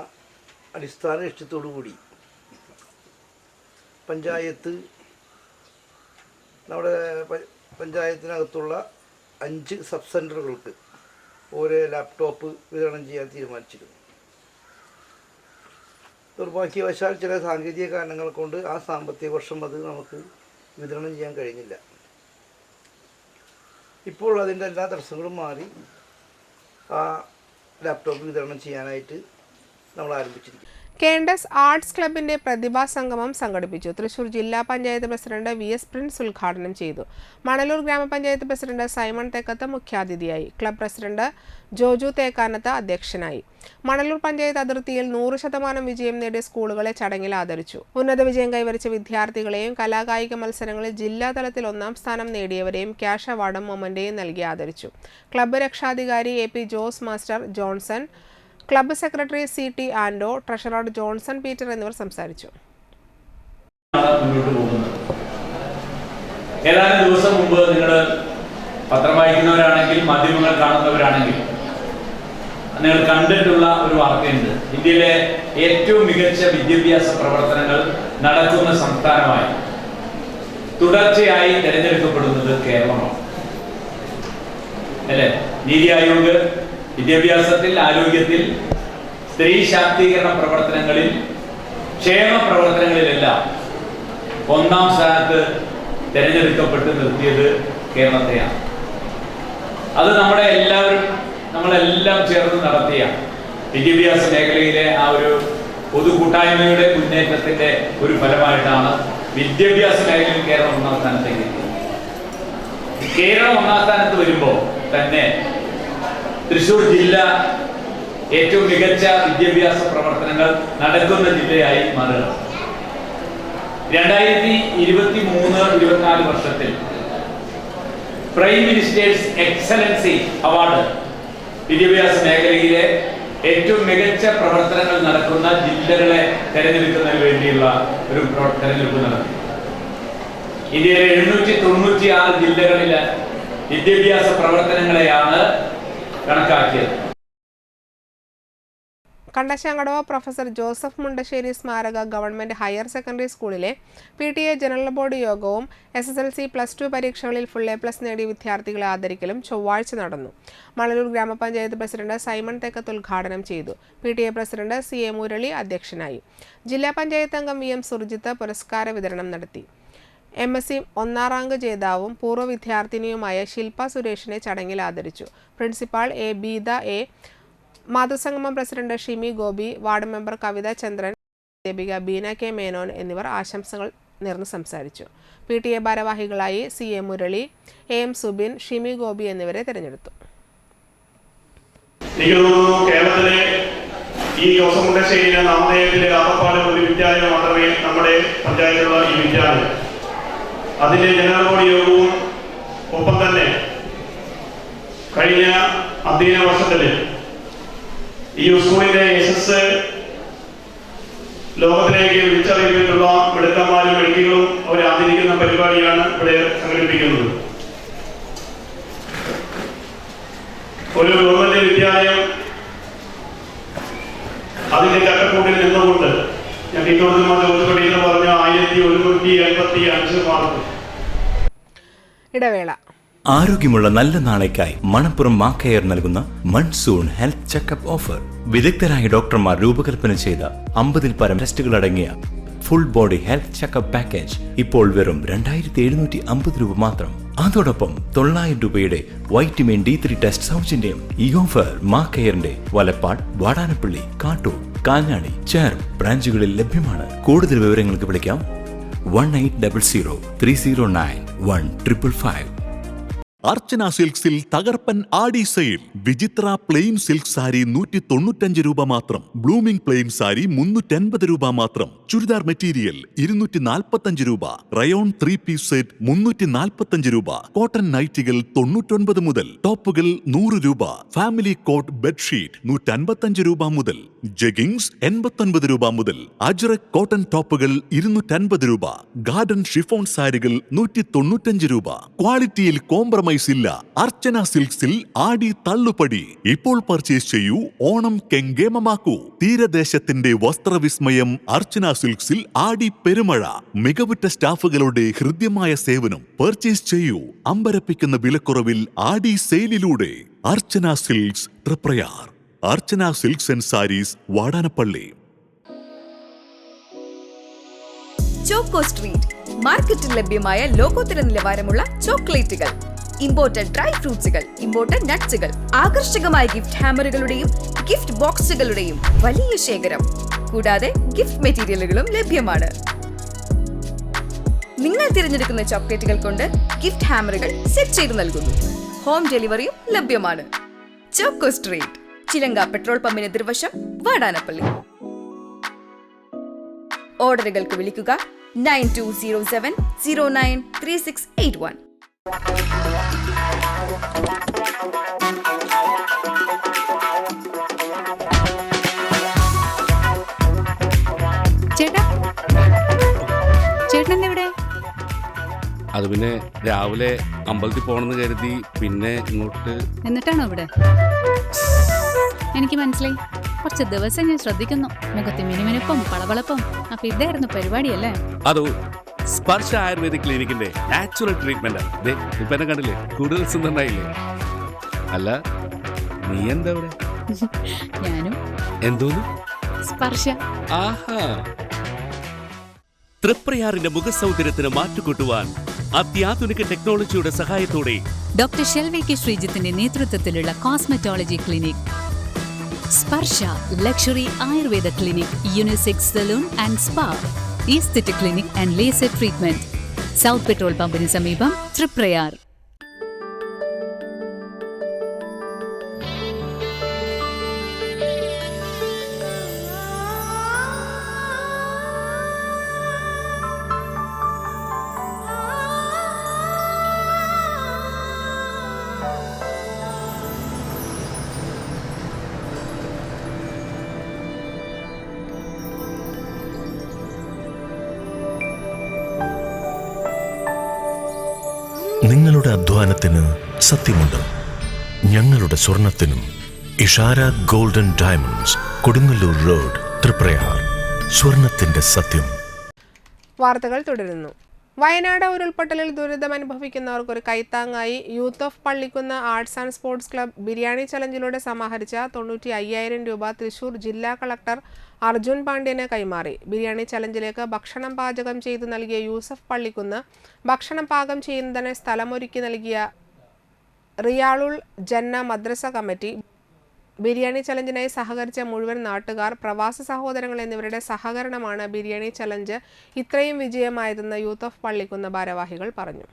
അടിസ്ഥാന ലക്ഷ്യത്തോടു കൂടി പഞ്ചായത്ത് നമ്മുടെ പഞ്ചായത്തിനകത്തുള്ള 5 സബ് സെൻ്ററുകൾക്ക് ഓരോ ലാപ്ടോപ്പ് വിതരണം ചെയ്യാൻ തീരുമാനിച്ചിരുന്നു. ദൗർഭാഗ്യവശാൽ ചില സാങ്കേതിക കാരണങ്ങൾ കൊണ്ട് ആ സാമ്പത്തിക വർഷം അത് നമുക്ക് വിതരണം ചെയ്യാൻ കഴിഞ്ഞില്ല. ഇപ്പോൾ അതിൻ്റെ എല്ലാ തടസ്സങ്ങളും മാറി ആ ലാപ്ടോപ്പ് വിതരണം ചെയ്യാനായിട്ട് നമ്മൾ ആരംഭിച്ചിരിക്കും. കേണ്ടസ് ആർട്സ് ക്ലബിന്റെ പ്രതിഭാ സംഗമം സംഘടിപ്പിച്ചു. തൃശൂർ ജില്ലാ പഞ്ചായത്ത് പ്രസിഡന്റ് VS പ്രിൻസ് ഉദ്ഘാടനം ചെയ്തു. മണലൂർ ഗ്രാമപഞ്ചായത്ത് പ്രസിഡന്റ് സൈമൺ തേക്കത്ത് മുഖ്യാതിഥിയായി. ക്ലബ് പ്രസിഡന്റ് ജോജു തേക്കാനത്ത് അധ്യക്ഷനായി. മണലൂർ പഞ്ചായത്ത് അതിർത്തിയിൽ 100% വിജയം നേടിയ സ്കൂളുകളെ ചടങ്ങിൽ ആദരിച്ചു. ഉന്നത വിജയം കൈവരിച്ച വിദ്യാർത്ഥികളെയും കലാകായിക മത്സരങ്ങളിൽ ജില്ലാതലത്തിൽ 1ാം സ്ഥാനം നേടിയവരെയും ക്യാഷ് അവാർഡും മൊമന്റയും നൽകി ആദരിച്ചു. ക്ലബ്ബ് രക്ഷാധികാരി AP Jose master Johnson, club secretary CT ആൻഡോ, ട്രഷറർ ജോൺസൺ പീറ്റർ എന്നിവർ സംസാരിച്ചു. ഏതാനും ദിവസം മുമ്പ് നിങ്ങൾ പത്രം വായിക്കുന്നവരാണെങ്കിൽ മാധ്യമങ്ങൾ കാണുന്നവരാണെങ്കിൽ നിങ്ങൾ കണ്ടിട്ടുള്ള ഒരു വാർത്തയുണ്ട്. ഇന്ത്യയിലെ ഏറ്റവും മികച്ച വിദ്യാഭ്യാസ പ്രവർത്തനങ്ങൾ നടക്കുന്ന സംസ്ഥാനമായി തുടർച്ചയായി തിരഞ്ഞെടുക്കപ്പെടുന്നത് കേരളമാണ് അല്ലേ? നീതി ആയോഗ് വിദ്യാഭ്യാസത്തിൽ, ആരോഗ്യത്തിൽ, സ്ത്രീ ശാക്തീകരണ പ്രവർത്തനങ്ങളിൽ, ക്ഷേമ പ്രവർത്തനങ്ങളിലെല്ലാം 1ാം സ്ഥാനത്ത് തിരഞ്ഞെടുക്കപ്പെട്ട് നിർത്തിയത് കേരളത്തെയാണ്. അത് നമ്മളെല്ലാം ചേർന്ന് നടത്തിയ വിദ്യാഭ്യാസ മേഖലയിലെ ആ ഒരു പൊതു കൂട്ടായ്മയുടെ മുന്നേറ്റത്തിന്റെ ഒരു ഫലമായിട്ടാണ് വിദ്യാഭ്യാസ മേഖലയിൽ കേരളം 1ാം സ്ഥാനത്തേക്ക് എത്തിയത്. കേരളം 1ാം സ്ഥാനത്ത് വരുമ്പോൾ തന്നെ തൃശ്ശൂർ ജില്ല ഏറ്റവും മികച്ച വിദ്യാഭ്യാസ പ്രവർത്തനങ്ങൾ നടക്കുന്ന ജില്ലയായി മാറുകയാണ്. 2023-24 വർഷത്തിൽ പ്രൈം മിനിസ്റ്റേഴ്സ് എക്സലൻസി അവാർഡ് വിദ്യാഭ്യാസ മേഖലയിലെ ഏറ്റവും മികച്ച പ്രവർത്തനങ്ങൾ നടക്കുന്ന ജില്ലകളെ തെരഞ്ഞെടുക്കുന്നതിന് വേണ്ടിയുള്ള ഒരു തെരഞ്ഞെടുപ്പ് നടത്തി. ഇന്ത്യയിലെ 796 ജില്ലകളിലെ വിദ്യാഭ്യാസ പ്രവർത്തനങ്ങളെയാണ് കണക്കാക്കിയത്. കണ്ടശാങ്കടവ് പ്രൊഫസർ ജോസഫ് മുണ്ടശ്ശേരി സ്മാരക ഗവൺമെന്റ് ഹയർ സെക്കൻഡറി സ്കൂളിലെ PTA ജനറൽ ബോർഡ് യോഗവും SSLC +2 പരീക്ഷകളിൽ ഫുൾ A+ നേടിയ വിദ്യാർത്ഥികളെ ആദരിക്കലും ചൊവ്വാഴ്ച നടന്നു. മണലൂർ ഗ്രാമപഞ്ചായത്ത് പ്രസിഡന്റ് സൈമൺ തെക്കത്ത് ഉദ്ഘാടനം ചെയ്തു. PTA പ്രസിഡന്റ് CA മുരളി അധ്യക്ഷനായി. ജില്ലാ പഞ്ചായത്ത് അംഗം VM സുർജിത്ത് പുരസ്കാര വിതരണം നടത്തി. MSc 1ാം റാങ്ക് ജേതാവും പൂർവ്വ വിദ്യാർത്ഥിനിയുമായ ശില്പ സുരേഷിനെ ചടങ്ങിൽ ആദരിച്ചു. Principal A. ബീത A, മാതൃസംഗമം president Shimi Gopi, ward member Kavitha Chandran, അധ്യാപിക ബീന K. മേനോൻ എന്നിവർ ആശംസകൾ നേർന്നു സംസാരിച്ചു. PTA ഭാരവാഹികളായി CA മുരളി, AM സുബിൻ, ഷിമി ഗോപി എന്നിവരെ തിരഞ്ഞെടുത്തു. കേരളത്തിലെ ഈ ജോസഫ് മുണ്ടശ്ശേരിയിലെ നാമധേയത്തിലെ ആകപ്പാട് ഒരു വിദ്യാലയം മാത്രമേ നമ്മുടെ പഞ്ചായത്തിലുള്ള ഈ വിദ്യാലയം. അതിന്റെ ജനറൽ ബോഡി യോഗവും ഒപ്പം തന്നെ കഴിഞ്ഞ അധ്യയന വർഷത്തിൽ ഈ സ്കൂളിന്റെ യശസ് ലോകത്തിലേക്ക് വിളിച്ചറിയിച്ചിട്ടുള്ള മിടുക്കന്മാരും മെഡിക്കുകളും അവരെ ആദരിക്കുന്ന പരിപാടിയാണ് ഇവിടെ സംഘടിപ്പിക്കുന്നത്. ഒരു ഗവൺമെന്റ് വിദ്യാലയം അതിന്റെ ചട്ടക്കൂട്ടിൽ നിന്നുകൊണ്ട് ഞാൻ ടീച്ചർ പറഞ്ഞ 1185 മാർക്ക്. ഇടവേള. ആരോഗ്യമുള്ള നല്ല നാളേക്കായി മണപ്പുറം മാക്കെയർ നൽകുന്ന മൺസൂൺ ഹെൽത്ത് ചെക്കപ്പ് ഓഫർ. വിദഗ്ധരായ ഡോക്ടർമാർ രൂപകൽപ്പന ചെയ്ത 50-ൽ പരം ടെസ്റ്റുകൾ അടങ്ങിയ full body health checkup package ഇപ്പോൾ വെറും 2750 രൂപ മാത്രം. അതോടൊപ്പം 900 രൂപയുടെ വൈറ്റമിൻ D3 ടെസ്റ്റ് സൗജന്യം. ഈ ഓഫർ മാക്കെയറിന്റെ വലപ്പാട്, വാടാനപ്പള്ളി, കാട്ടൂർ, കാഞ്ഞാണി, ചേർപ്പ് ബ്രാഞ്ചുകളിൽ ലഭ്യമാണ്. കൂടുതൽ വിവരങ്ങൾക്ക് വിളിക്കാം 1800 309 1555. അർച്ചന സിൽക്സിൽ തകർപ്പൻ ആടി സെയിൽ. വിചിത്ര പ്ലെയിൻ സിൽക്ക് സാരി 195 രൂപ മാത്രം. ബ്ലൂമിംഗ് പ്ലെയിൻ സാരി 380 രൂപ മാത്രം. ചുരിദാർ മെറ്റീരിയൽ 245 രൂപ. റയോൺ 3 പീസ് സെറ്റ് 345 രൂപ. കോട്ടൺ നൈറ്റികൾ 99 മുതൽ. ടോപ്പുകൾ 100 രൂപ. ഫാമിലി കോട്ട് ബെഡ്ഷീറ്റ് 155 രൂപ മുതൽ. ജഗിങ്സ് 89 രൂപ മുതൽ. അജ്രക് കോട്ടൺ ടോപ്പുകൾ 250 രൂപ. ഗാർഡൻ ഷിഫോൺ സാരികൾ 195 രൂപ. ക്വാളിറ്റിയിൽ കോംപ്രമൈസ് ഇല്ല. അർച്ചന സിൽക്സിൽ ആടി തള്ളുപടി. ഇപ്പോൾ പർച്ചേസ് ചെയ്യൂ, ഓണം കെങ്കേമമാക്കൂ. തീരദേശത്തിന്റെ വസ്ത്രവിസ്മയം അർച്ചന സിൽക്സിൽ ആടി പെരുമഴ. മികവുറ്റ സ്റ്റാഫുകളുടെ ഹൃദ്യമായ സേവനം. പർച്ചേസ് ചെയ്യൂ അമ്പരപ്പിക്കുന്ന വിലക്കുറവിൽ ആടി സെയിലിലൂടെ. Archana silks, Triprayar. Archana silks and sarees, Vadanappally. Choco street മാർക്കറ്റിൽ ലഭ്യമായ ലോകോത്തര നിലവാരമുള്ള ചോക്ലേറ്റുകൾ, ഇമ്പോർട്ടഡ് ഡ്രൈ ഫ്രൂട്ട്സുകൾ, ഇമ്പോർട്ടഡ് നട്ട്സുകൾ, ആകർഷകമായ ഗിഫ്റ്റ് ഹാമറുകളുടെയും ഗിഫ്റ്റ് ബോക്സുകളുടെയും വലിയ ശേഖരം. കൂടാതെ ഗിഫ്റ്റ് മെറ്റീരിയലുകളും ലഭ്യമാണ്. നിങ്ങൾ തിരഞ്ഞെടുക്കുന്ന ചോക്ലേറ്റുകൾ കൊണ്ട് ഗിഫ്റ്റ് ഹാമറുകൾ സെറ്റ് ചെയ്തു നൽകുന്നു. ഹോം ഡെലിവറിയും ലഭ്യമാണ്. ചോക്കോ സ്ട്രീറ്റ്, ചിലങ്ക പെട്രോൾ പമ്പിന് എതിർവശം, വാടാനപ്പള്ളി. ഓർഡറുകൾക്ക് വിളിക്കുക 9207093681. ചേട്ടനെവിടെ? അത് പിന്നെ രാവിലെ അമ്പലത്തിൽ പോണെന്ന് കരുതി പിന്നെ ഇങ്ങോട്ട്. എന്നിട്ടാണോ ഇവിടെ? എനിക്ക് മനസ്സിലായി. കുറച്ച് ദിവസം ഞാൻ ശ്രദ്ധിക്കുന്നു. മുഖത്ത് മിനുമിനുപ്പും പളവളപ്പും. അപ്പൊ ഇതായിരുന്നു പരിപാടിയല്ലേ? അതോ സ്പർശ ആയുർവേദിക് ക്ലിനിക്കിന്റെ നാച്ചുറൽ ട്രീറ്റ്മെന്റ്. ഇപ്പൊ എന്നെ കണ്ടില്ലേ, കൂടുതൽ സുന്ദരനായില്ലേ? അല്ല, നീ എന്താ ഇവിടെ? ഞാനും. എന്തോന്ന്? സ്പർശ. ആഹാ. തൃപ്രയാറിന്റെ മുഖസൗന്ദര്യത്തിന് മാറ്റുകൂട്ടുവാൻ അത്യാധുനിക ടെക്നോളജിയുടെ സഹായത്തോടെ ഡോക്ടർ ഷെൽവി കെ ശ്രീജിത്തിന്റെ നേതൃത്വത്തിലുള്ള cosmetology clinic Sparsha luxury Ayurveda clinic, unisex salon and spa, aesthetic clinic and laser treatment, south petrol പമ്പിന് സമീപം, തൃപ്രയാർ. നിങ്ങളുടെ അധ്വാനത്തിന് സത്യമുണ്ട്. ഞങ്ങളുടെ സ്വർണത്തിനും. Ishara golden diamonds, Kodungallur road, Triprayar. സ്വർണത്തിന്റെ സത്യം. വാർത്തകൾ തുടരുന്നു. വയനാട് ഉരുൾപൊട്ടലിൽ ദുരിതമനുഭവിക്കുന്നവർക്ക് ഒരു കൈത്താങ്ങായി youth of Pallikkunnu arts and sports club biriyani ചലഞ്ചിലൂടെ സമാഹരിച്ച 95,000 രൂപ തൃശൂർ ജില്ലാ കളക്ടർ അർജുൻ പാണ്ഡ്യന് കൈമാറി. ബിരിയാണി ചലഞ്ചിലേക്ക് ഭക്ഷണം പാചകം ചെയ്തു നൽകിയ യൂസഫ് പള്ളിക്കുന്ന് ഭക്ഷണം പാകം ചെയ്യുന്നതിന് സ്ഥലമൊരുക്കി നൽകിയ റിയാളുൽ ജന്ന മദ്രസ കമ്മിറ്റി, ബിരിയാണി ചലഞ്ചിനായി സഹകരിച്ച മുഴുവൻ നാട്ടുകാർ, പ്രവാസി സഹോദരങ്ങൾ എന്നിവരുടെ സഹകരണമാണ് ബിരിയാണി ചലഞ്ച് ഇത്രയും വിജയമായതെന്ന് യൂത്ത് ഓഫ് പള്ളിക്കുന്ന് ഭാരവാഹികൾ പറഞ്ഞു.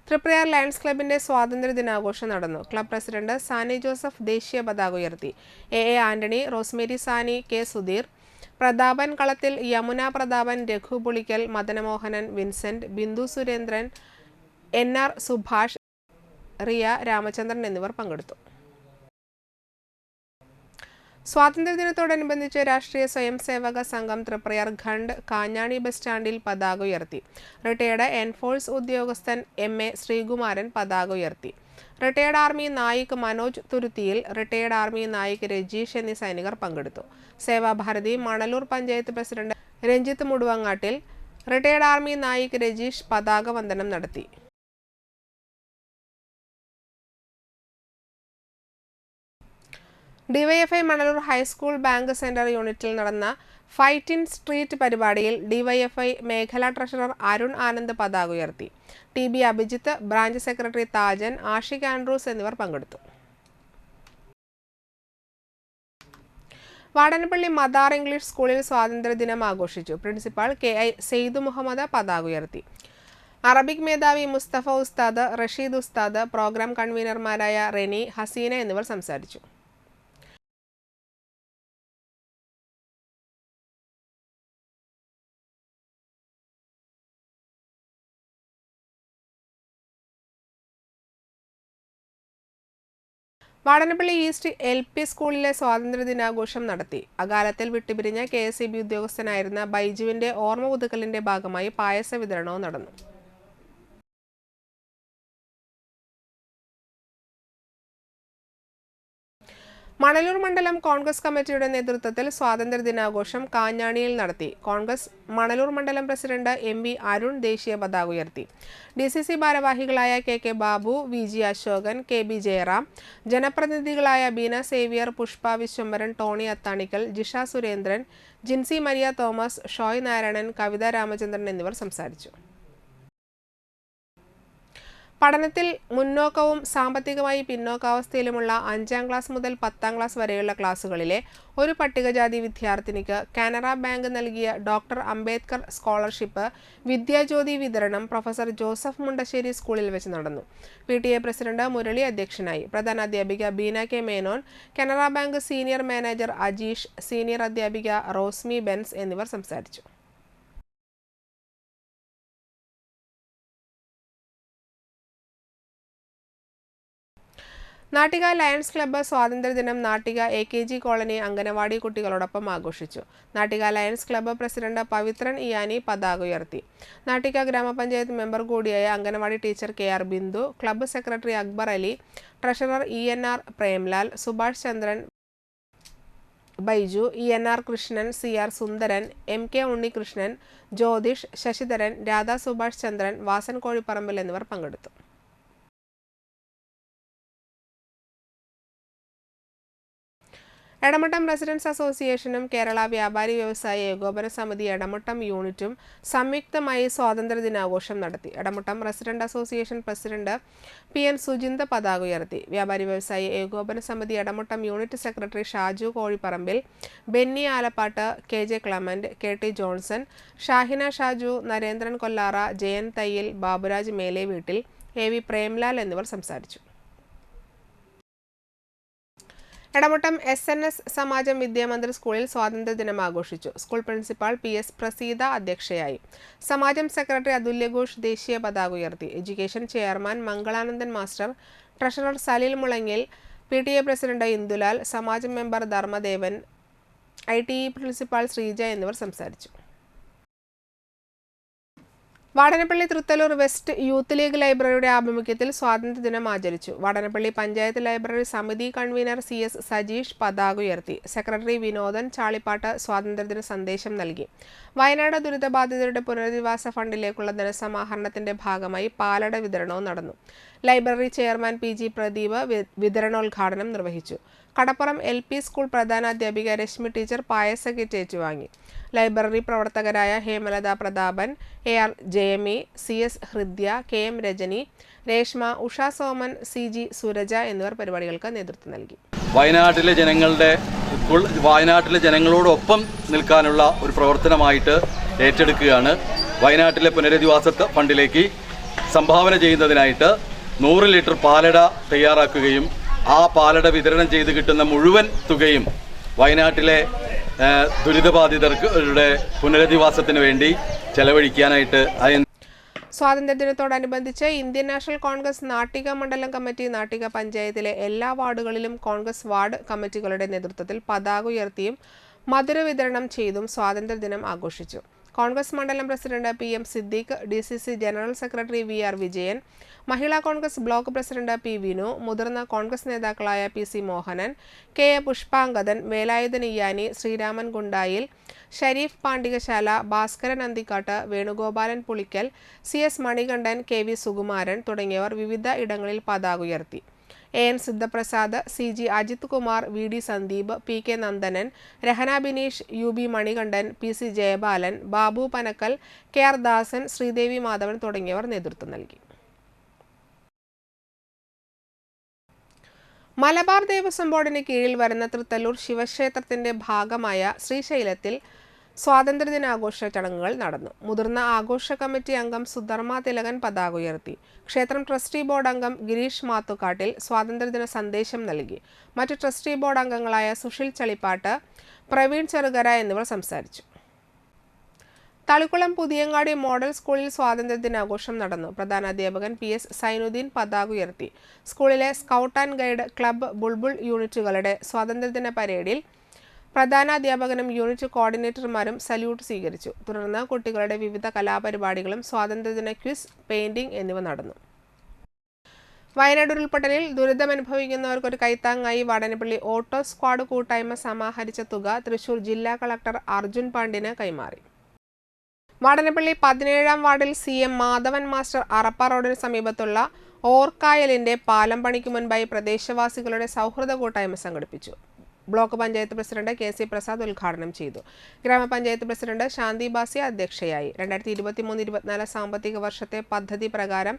തൃപ്രയാർ ലയൺസ് ക്ലബിന്റെ സ്വാതന്ത്ര്യ ദിനാഘോഷം നടന്നു. ക്ലബ് പ്രസിഡന്റ് സാനി ജോസഫ് ദേശീയ പതാക ഉയർത്തി. A Antony, Rosemary Sani, K Sudheer, Prathapan കളത്തിൽ, യമുന പ്രതാപൻ, രഘു പുളിക്കൽ, മദനമോഹനൻ, വിൻസെന്റ്, ബിന്ദു സുരേന്ദ്രൻ, NR സുഭാഷ്, റിയ രാമചന്ദ്രൻ എന്നിവർ പങ്കെടുത്തു. സ്വാതന്ത്ര്യദിനത്തോടനുബന്ധിച്ച് രാഷ്ട്രീയ സ്വയം സേവക സംഘം തൃപ്രയാർ ഖണ്ഡ് കാഞ്ഞാണി ബസ് സ്റ്റാൻഡിൽ പതാക ഉയർത്തി. റിട്ടയർഡ് എൻഫോഴ്സ് ഉദ്യോഗസ്ഥൻ MA ശ്രീകുമാരൻ പതാക ഉയർത്തി. Retired army Naik Manoj Thuruthiyil, retired army Naik Rajeesh എന്നീ സൈനികർ പങ്കെടുത്തു. Sevabharathi Manalur panchayat president Ranjith Muduvangattil, retired army Naik Rajeesh പതാക വന്ദനം നടത്തി. DYFI Manalur high school bank centre യൂണിറ്റിൽ നടന്ന ഫൈറ്റ് ഇൻ സ്ട്രീറ്റ് പരിപാടിയിൽ ഡിവൈഎഫ്ഐ മേഖലാ ട്രഷറർ അരുൺ ആനന്ദ് പതാക ഉയർത്തി. TB Abhijith, branch secretary Thajan, Ashiq Andrews എന്നിവർ പങ്കെടുത്തു. വാടനപ്പള്ളി മദാർ ഇംഗ്ലീഷ് സ്കൂളിൽ സ്വാതന്ത്ര്യദിനം ആഘോഷിച്ചു. പ്രിൻസിപ്പാൾ KI സെയ്ദു മുഹമ്മദ് പതാക ഉയർത്തി. അറബിക് മേധാവി മുസ്തഫ ഉസ്താദ്, റഷീദ് ഉസ്താദ്, പ്രോഗ്രാം കൺവീനർമാരായ റെനി, ഹസീന എന്നിവർ സംസാരിച്ചു. വാടനപ്പള്ളി ഈസ്റ്റ് LP സ്കൂളിലെ സ്വാതന്ത്ര്യദിനാഘോഷം നടത്തി. അകാലത്തിൽ വിട്ടുപിരിഞ്ഞ KSEB ഉദ്യോഗസ്ഥനായിരുന്ന ബൈജുവിന്റെ ഓർമ്മ പുതുക്കലിന്റെ ഭാഗമായി പായസ വിതരണവും നടന്നു. മണലൂർ മണ്ഡലം കോൺഗ്രസ് കമ്മിറ്റിയുടെ നേതൃത്വത്തിൽ സ്വാതന്ത്ര്യദിനാഘോഷം കാഞ്ഞാണിയിൽ നടത്തി. കോൺഗ്രസ് മണലൂർ മണ്ഡലം പ്രസിഡന്റ് MV അരുൺ ദേശീയ പതാക ഉയർത്തി. DCC ഭാരവാഹികളായ KK Babu, VG Ashokan, KB Jayaram, ജനപ്രതിനിധികളായ Beena Xavier, Pushpa Vishwambharan, Tony Athanikkal, Jisha Surendran, Jincy Maria Thomas, Shoy Narayanan, Kavitha Ramachandran എന്നിവർ സംസാരിച്ചു. പഠനത്തിൽ മുന്നോക്കവും സാമ്പത്തികമായി പിന്നോക്കാവസ്ഥയിലുമുള്ള 5ാം ക്ലാസ് മുതൽ 10ാം ക്ലാസ് വരെയുള്ള ക്ലാസുകളിലെ ഒരു പട്ടികജാതി വിദ്യാർത്ഥിനിക്ക് കാനറ ബാങ്ക് നൽകിയ ഡോക്ടർ അംബേദ്കർ സ്കോളർഷിപ്പ് വിദ്യാജ്യോതി വിതരണം പ്രൊഫസർ ജോസഫ് മുണ്ടശ്ശേരി സ്കൂളിൽ വെച്ച് നടന്നു. PTA പ്രസിഡന്റ് മുരളി അധ്യക്ഷനായി. പ്രധാനാധ്യാപിക Beena K Menon, Canara bank senior manager Ajeesh, senior അധ്യാപിക റോസ്മി ബെൻസ് എന്നിവർ സംസാരിച്ചു. നാട്ടിക ലയൺസ് ക്ലബ്ബ് സ്വാതന്ത്ര്യദിനം നാട്ടിക AKG കോളനി അംഗനവാടി കുട്ടികളോടൊപ്പം ആഘോഷിച്ചു. Nattika Lions club president Pavithran Iyani പതാക ഉയർത്തി. നാട്ടിക ഗ്രാമപഞ്ചായത്ത് മെമ്പർ കൂടിയായ anganwadi teacher KR Bindu, club secretary Akbar Ali, treasurer ENR Premlal, Subhash Chandran, Baiju, ENR Krishnan, CR Sundaran, MK Unnikrishnan, Jyothish, Sasidharan, Radha Subhash Chandran, Vasan Kozhiparambil എന്നിവർ പങ്കെടുത്തു. എടമട്ടം റെസിഡൻസ് അസോസിയേഷനും കേരള വ്യാപാരി വ്യവസായ ഏകോപന സമിതി എടമട്ടം യൂണിറ്റും സംയുക്തമായി സ്വാതന്ത്ര്യദിനാഘോഷം നടത്തി. Edamattam resident association president PN Sujintha പതാക ഉയർത്തി. Vyapari Vyavasaya Ekopana Samithi Edamattam unit secretary Shaju Kozhiparambil, Benny Alappatt, KJ Clement, KT Johnson, Shahina Shaju, Narendran Kollara, Jayan Thayyil, Baburaj Mele Veettil, AV Premlal എന്നിവർ സംസാരിച്ചു. എടമട്ടം SNS സമാജം വിദ്യാമന്ദിർ സ്കൂളിൽ സ്വാതന്ത്ര്യദിനം ആഘോഷിച്ചു. സ്കൂൾ പ്രിൻസിപ്പാൾ PS പ്രസീത അധ്യക്ഷയായി. സമാജം സെക്രട്ടറി അതുല്യ ഘോഷ് ദേശീയ പതാക ഉയർത്തി. Education chairman Mangalanandan master, treasurer Salil Mulangil, PTA president Indulal, സമാജം member Dharmadevan, ITE principal Sreeja എന്നിവർ സംസാരിച്ചു. Vadanappally Thrithallur west youth league ലൈബ്രറിയുടെ ആഭിമുഖ്യത്തിൽ സ്വാതന്ത്ര്യദിനം ആചരിച്ചു. വാടനപ്പള്ളി പഞ്ചായത്ത് ലൈബ്രറി സമിതി കൺവീനർ CS സജീഷ് പതാക ഉയർത്തി. സെക്രട്ടറി വിനോദൻ ചാളിപ്പാട്ട് സ്വാതന്ത്ര്യദിന സന്ദേശം നൽകി. വയനാട് ദുരിതബാധിതരുടെ പുനരധിവാസ ഫണ്ടിലേക്കുള്ള ധനസമാഹരണത്തിന്റെ ഭാഗമായി പാലട വിതരണവും നടന്നു. ലൈബ്രറി ചെയർമാൻ PG പ്രദീപ് വിതരണോദ്ഘാടനം നിർവഹിച്ചു. കടപ്പുറം LP സ്കൂൾ പ്രധാനാധ്യാപിക രശ്മി ടീച്ചർ പായസ കിറ്റ് ഏറ്റുവാങ്ങി. ലൈബ്രറി പ്രവർത്തകരായ Hemalatha Prathapan, AR ജയമി, CS Hridya, KM Rajani, Reshma, Usha Soman, CG Suraja എന്നിവർ പരിപാടികൾക്ക് നേതൃത്വം നൽകി. വയനാട്ടിലെ ജനങ്ങളോടൊപ്പം നിൽക്കാനുള്ള ഒരു പ്രവർത്തനമായിട്ട് ഏറ്റെടുക്കുകയാണ്. വയനാട്ടിലെ പുനരധിവാസ ഫണ്ടിലേക്ക് സംഭാവന ചെയ്യുന്നതിനായിട്ട് 100 ലിറ്റർ പാലട തയ്യാറാക്കുകയും ആ പാലട വിതരണം ചെയ്ത് കിട്ടുന്ന മുഴുവൻ തുകയും വയനാട്ടിലെ ദുരിതബാധിതരുടെ പുനരധിവാസത്തിന് വേണ്ടി ചെലവഴിക്കാനായിട്ട് സ്വാതന്ത്ര്യദിനത്തോടനുബന്ധിച്ച് ഇന്ത്യൻ നാഷണൽ കോൺഗ്രസ് നാട്ടിക മണ്ഡലം കമ്മിറ്റി നാട്ടിക പഞ്ചായത്തിലെ എല്ലാ വാർഡുകളിലും കോൺഗ്രസ് വാർഡ് കമ്മിറ്റികളുടെ നേതൃത്വത്തിൽ പതാക ഉയർത്തിയും മധുര വിതരണം ചെയ്തും സ്വാതന്ത്ര്യദിനം ആഘോഷിച്ചു. കോൺഗ്രസ് മണ്ഡലം president PM Siddique, DCC general secretary VR Vijayan, Mahila Congress block president P Vinu, മുതിർന്ന കോൺഗ്രസ് നേതാക്കളായ PC മോഹനൻ, KA പുഷ്പാങ്കദൻ, വേലായുധൻ ഇയാനി, ശ്രീരാമൻ ഗുണ്ടായിൽ, ഷരീഫ് പാണ്ഡികശാല, ഭാസ്കരൻ അന്തിക്കാട്ട്, വേണുഗോപാലൻ പുളിക്കൽ, CS മണികണ്ഠൻ, KV സുകുമാരൻ തുടങ്ങിയവർ വിവിധ ഇടങ്ങളിൽ പതാക ഉയർത്തി. AN Sidhaprasad, CG Ajith Kumar, VD Sandeep, PK Nandanan, Rahana Bineesh, UB Manikandan, PC Jayabalan, Babu Panakkal, KR ദാസൻ, ശ്രീദേവി മാധവൻ തുടങ്ങിയവർ നേതൃത്വം നൽകി. മലബാർ ദേവസ്വം ബോർഡിന് കീഴിൽ വരുന്ന തൃത്തല്ലൂർ ശിവക്ഷേത്രത്തിന്റെ ഭാഗമായ ശ്രീശൈലത്തിൽ സ്വാതന്ത്ര്യദിനാഘോഷ ചടങ്ങുകൾ നടന്നു. മുതിർന്ന ആഘോഷ കമ്മിറ്റി അംഗം സുധർമ്മ തിലകൻ പതാക ഉയർത്തി. ക്ഷേത്രം ട്രസ്റ്റി ബോർഡ് അംഗം ഗിരീഷ് മാത്തുക്കാട്ടിൽ സ്വാതന്ത്ര്യദിന സന്ദേശം നൽകി. മറ്റ് ട്രസ്റ്റി ബോർഡ് അംഗങ്ങളായ സുഷിൽ ചളിപ്പാട്ട്, പ്രവീൺ ചെറുകര എന്നിവർ സംസാരിച്ചു. തളിക്കുളം പുതിയങ്ങാടി മോഡൽ സ്കൂളിൽ സ്വാതന്ത്ര്യദിനാഘോഷം നടന്നു. പ്രധാനാധ്യാപകൻ PS സൈനുദ്ദീൻ പതാക ഉയർത്തി. സ്കൂളിലെ scout and guide club Bulbul യൂണിറ്റുകളുടെ സ്വാതന്ത്ര്യദിന പരേഡിൽ പ്രധാനാധ്യാപകനും യൂണിറ്റ് കോർഡിനേറ്റർമാരും സല്യൂട്ട് സ്വീകരിച്ചു. തുടർന്ന് കുട്ടികളുടെ വിവിധ കലാപരിപാടികളും സ്വാതന്ത്ര്യദിന ക്വിസ്, പെയിന്റിംഗ് എന്നിവ നടന്നു. വയനാട് ഉരുൾപൊട്ടലിൽ ദുരിതമനുഭവിക്കുന്നവർക്ക് ഒരു കൈത്താങ്ങായി വാടനപ്പള്ളി ഓട്ടോ സ്ക്വാഡ് കൂട്ടായ്മ സമാഹരിച്ച തുക തൃശൂർ ജില്ലാ കളക്ടർ അർജുൻ പാണ്ഡ്യന് കൈമാറി. വാടനപ്പള്ളി 17-ാം വാർഡിൽ CM മാധവൻ മാസ്റ്റർ അറപ്പ റോഡിന് സമീപത്തുള്ള ഓർക്കായലിന്റെ പാലം പണിക്ക് മുൻപായി പ്രദേശവാസികളുടെ സൗഹൃദ കൂട്ടായ്മ സംഘടിപ്പിച്ചു. Block panchayat president KC Prasad ഉദ്ഘാടനം ചെയ്തു. ഗ്രാമപഞ്ചായത്ത് പ്രസിഡന്റ് ശാന്തി ബാസി അധ്യക്ഷയായി. 2023-24 സാമ്പത്തിക വർഷത്തെ പദ്ധതി പ്രകാരം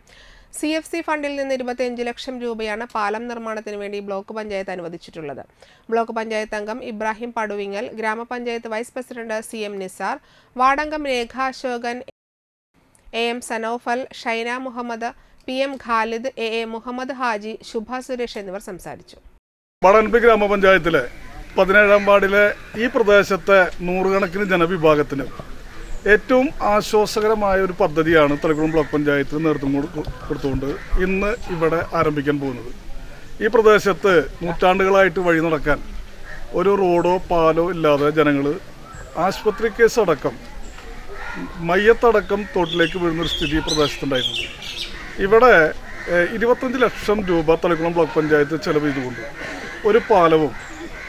CFC ഫണ്ടിൽ നിന്ന് 25 ലക്ഷം രൂപയാണ് പാലം നിർമ്മാണത്തിന് വേണ്ടി ബ്ലോക്ക് പഞ്ചായത്ത് അനുവദിച്ചിട്ടുള്ളത്. ബ്ലോക്ക് പഞ്ചായത്ത് അംഗം ഇബ്രാഹിം പടുവിങ്ങൽ, ഗ്രാമപഞ്ചായത്ത് വൈസ് പ്രസിഡന്റ് CM നിസാർ, വാർഡംഗം Rekha Ashokan, AM Sanofal, Shaina Muhammad, PM Khalid, AA Muhammad Haji, Shubha Suresh എന്നിവർ സംസാരിച്ചു. വാടനപ്പള്ളി ഗ്രാമപഞ്ചായത്തിലെ 17-ാം വാർഡിലെ ഈ പ്രദേശത്തെ നൂറുകണക്കിന് ജനവിഭാഗത്തിന് ഏറ്റവും ആശ്വാസകരമായ ഒരു പദ്ധതിയാണ് തളിക്കുളം ബ്ലോക്ക് പഞ്ചായത്തിന് നേതൃത്വം കൊടുത്തുകൊണ്ട് ഇന്ന് ഇവിടെ ആരംഭിക്കാൻ പോകുന്നത്. ഈ പ്രദേശത്ത് നൂറ്റാണ്ടുകളായിട്ട് വഴി നടക്കാൻ ഒരു റോഡോ പാലോ ഇല്ലാതെ ജനങ്ങൾ ആശുപത്രി കേസടക്കം മയ്യത്തടക്കം തോട്ടിലേക്ക് വീഴുന്നൊരു സ്ഥിതി ഈ പ്രദേശത്തുണ്ടായിരുന്നു. ഇവിടെ 25 ലക്ഷം രൂപ തളിക്കുളം ബ്ലോക്ക് പഞ്ചായത്ത് ചെലവ് ചെയ്തുകൊണ്ട് ഒരു പാലവും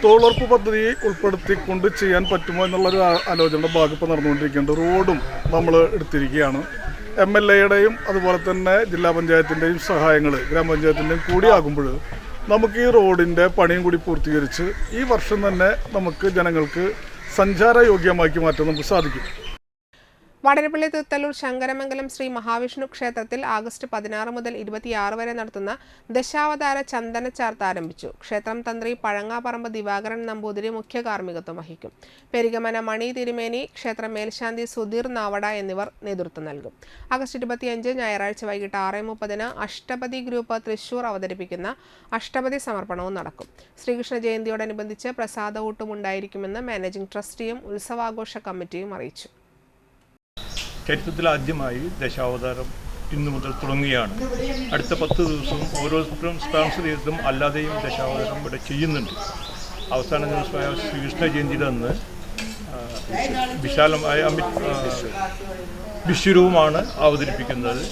തൊഴിലുറപ്പ് പദ്ധതി ഉൾപ്പെടുത്തിക്കൊണ്ട് ചെയ്യാൻ പറ്റുമോ എന്നുള്ളൊരു ആലോചനയുടെ ഭാഗം ഇപ്പോൾ നടന്നുകൊണ്ടിരിക്കുന്നുണ്ട്. റോഡും നമ്മൾ എടുത്തിരിക്കുകയാണ്. MLAയുടെയും അതുപോലെ തന്നെ ജില്ലാ പഞ്ചായത്തിൻ്റെയും സഹായങ്ങൾ ഗ്രാമപഞ്ചായത്തിൻ്റെയും കൂടിയാകുമ്പോൾ നമുക്ക് ഈ റോഡിൻ്റെ പണിയും കൂടി പൂർത്തീകരിച്ച് ഈ വർഷം തന്നെ നമുക്ക് ജനങ്ങൾക്ക് സഞ്ചാരയോഗ്യമാക്കി മാറ്റാൻ നമുക്ക് സാധിക്കും. വാടനപ്പള്ളി തൃത്തല്ലൂർ ശങ്കരമംഗലം ശ്രീ മഹാവിഷ്ണു ക്ഷേത്രത്തിൽ ആഗസ്റ്റ് 16 മുതൽ 26 വരെ നടത്തുന്ന ദശാവതാര ചന്ദനച്ചാർത്ത് ആരംഭിച്ചു. ക്ഷേത്രം തന്ത്രി പഴങ്ങാപ്പറമ്പ് ദിവാകരൻ നമ്പൂതിരി മുഖ്യ കാർമ്മികത്വം വഹിക്കും. പെരിഗമന മണി തിരുമേനി, ക്ഷേത്ര മേൽശാന്തി സുധീർ നാവട എന്നിവർ നേതൃത്വം നൽകും. ആഗസ്റ്റ് 25 ഞായറാഴ്ച വൈകിട്ട് 6:30 അഷ്ടപതി ഗ്രൂപ്പ് തൃശൂർ അവതരിപ്പിക്കുന്ന അഷ്ടപതി സമർപ്പണവും നടക്കും. ശ്രീകൃഷ്ണ ജയന്തിയോടനുബന്ധിച്ച് പ്രസാദകൂട്ടും ഉണ്ടായിരിക്കുമെന്ന് മാനേജിംഗ് ട്രസ്റ്റിയും ഉത്സവാഘോഷ കമ്മിറ്റിയും അറിയിച്ചു. ചരിത്രത്തിലാദ്യമായി ദശാവതാരം ഇന്നു മുതൽ തുടങ്ങുകയാണ്. അടുത്ത 10 ദിവസവും ഓരോരുത്തരും സ്പോൺസർ ചെയ്തും അല്ലാതെയും ദശാവതാരം ഇവിടെ ചെയ്യുന്നുണ്ട്. അവസാന ദിവസമായ ശ്രീകൃഷ്ണ ജയന്തിയുടെ അന്ന് വിശാലമായ വിഷുരവുമാണ് അവതരിപ്പിക്കുന്നത്,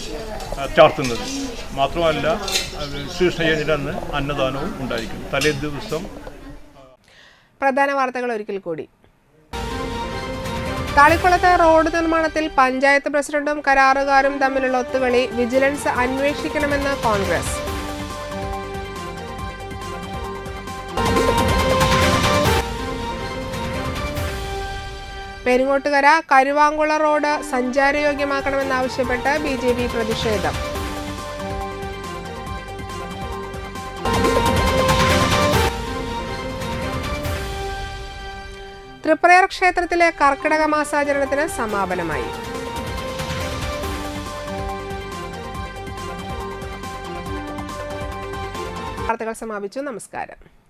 ചാർത്തുന്നത്. മാത്രമല്ല ശ്രീകൃഷ്ണജയന്തിയുടെ അന്നദാനവും ഉണ്ടായിരിക്കും. തലേ ദിവസം. പ്രധാന വാർത്തകൾ ഒരിക്കൽ കൂടി. താളിക്കുളത്ത് റോഡ് നിർമ്മാണത്തിൽ പഞ്ചായത്ത് പ്രസിഡന്റും കരാറുകാരും തമ്മിലുള്ള ഒത്തുകളി വിജിലൻസ് അന്വേഷിക്കണമെന്ന് കോൺഗ്രസ്. പെരിങ്ങോട്ടുകര കരുവാങ്കുള റോഡ് സഞ്ചാരയോഗ്യമാക്കണമെന്നാവശ്യപ്പെട്ട് BJP പ്രതിഷേധം. തൃപ്രയാർ ക്ഷേത്രത്തിലെ കർക്കിടക മാസാചരണത്തിന് സമാപനമായി. വാർത്തകൾ സമാപിച്ചു. നമസ്കാരം.